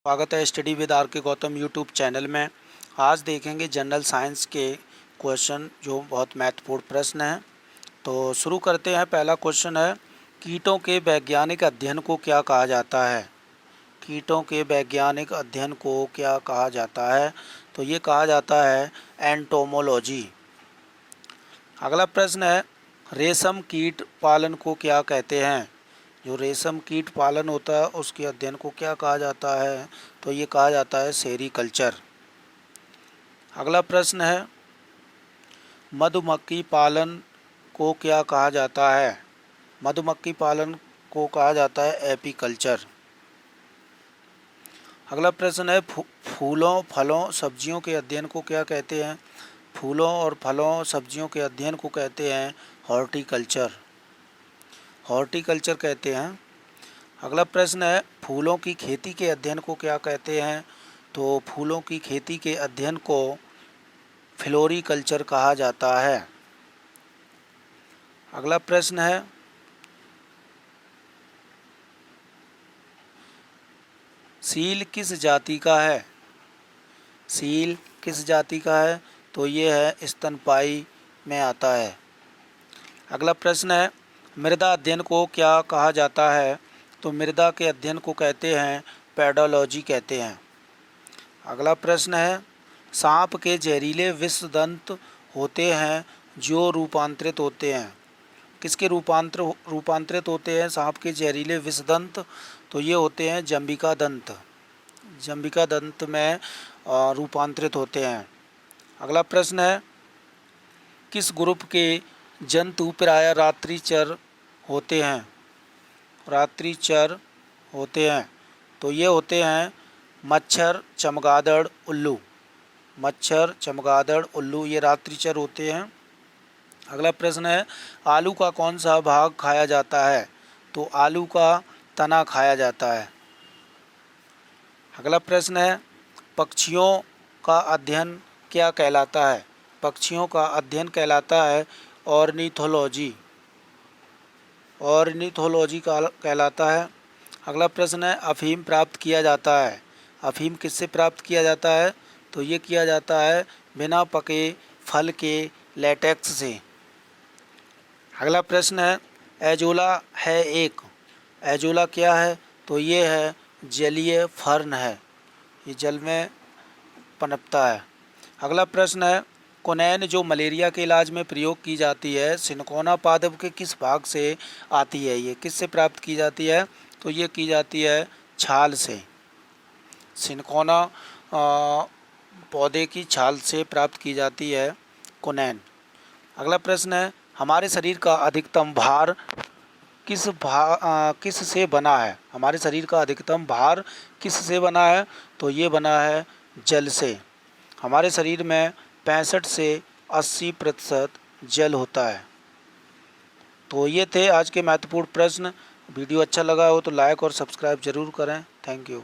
स्वागत है study with are के गौतम यूट्यूब चैनल में। आज देखेंगे जनरल साइंस के क्वेश्चन जो बहुत महत्वपूर्ण प्रश्न हैं। तो शुरू करते हैं। पहला क्वेश्चन है, कीटों के वैज्ञानिक अध्ययन को क्या कहा जाता है? कीटों के वैज्ञानिक अध्ययन को क्या कहा जाता है? तो ये कहा जाता है एंटोमोलॉजी। अगला प्रश्न है, रेशम कीट पालन को क्या कहते हैं? जो रेशम कीट पालन होता है उसके अध्ययन को क्या कहा जाता है? तो ये कहा जाता है सेरीकल्चर। अगला प्रश्न है, मधुमक्खी पालन को क्या कहा जाता है? मधुमक्खी पालन को कहा जाता है एपीकल्चर। अगला प्रश्न है, फूलों फलों सब्जियों के अध्ययन को क्या कहते हैं? फूलों और फलों सब्जियों के अध्ययन को कहते हैं हॉर्टिकल्चर। हॉर्टिकल्चर कहते हैं। अगला प्रश्न है, फूलों की खेती के अध्ययन को क्या कहते हैं? तो फूलों की खेती के अध्ययन को फ्लोरिकल्चर कहा जाता है। अगला प्रश्न है, सील किस जाति का है? सील किस जाति का है? तो ये है स्तनपायी में आता है। अगला प्रश्न है, मृदा अध्ययन को क्या कहा जाता है? तो मृदा के अध्ययन को कहते हैं पेडोलॉजी कहते हैं। अगला प्रश्न है, सांप के जहरीले विषदंत होते हैं जो रूपांतरित होते हैं। किसके रूपांतरित होते हैं सांप के जहरीले विषदंत? तो ये होते हैं जंबिका दंत। जंबिका दंत में रूपांतरित होते हैं। अगला प्रश्न है, किस ग्रुप के जंतु प्रायः रात्रिचर होते हैं? रात्रिचर होते हैं। तो ये होते हैं मच्छर, चमगादड़, उल्लू। मच्छर, चमगादड़, उल्लू ये रात्रिचर होते हैं। अगला प्रश्न है, आलू का कौन सा भाग खाया जाता है? तो आलू का तना खाया जाता है। अगला प्रश्न है, पक्षियों का अध्ययन क्या कहलाता है? पक्षियों का अध्ययन कहलाता है ऑर्निथोलॉजी। ऑर्निथोलॉजी का कहलाता है। अगला प्रश्न है, अफीम प्राप्त किया जाता है। अफीम किससे प्राप्त किया जाता है? तो ये किया जाता है बिना पके फल के लेटेक्स से। अगला प्रश्न है, एजोला है एक। एजोला क्या है? तो ये है जलीय फर्न है, ये जल में पनपता है। अगला प्रश्न है, क्विनैन जो मलेरिया के इलाज में प्रयोग की जाती है सिनकोना पादप के किस भाग से आती है? ये किससे प्राप्त की जाती है? तो ये की जाती है छाल से। सिनकोना पौधे की छाल से प्राप्त की जाती है क्विनैन। अगला प्रश्न है, हमारे शरीर का अधिकतम भार किस से बना है? हमारे शरीर का अधिकतम भार किस से बना है? तो ये बना है जल से। हमारे शरीर में 65 से 80% जल होता है। तो ये थे आज के महत्वपूर्ण प्रश्न। वीडियो अच्छा लगा हो तो लाइक और सब्सक्राइब जरूर करें। Thank you.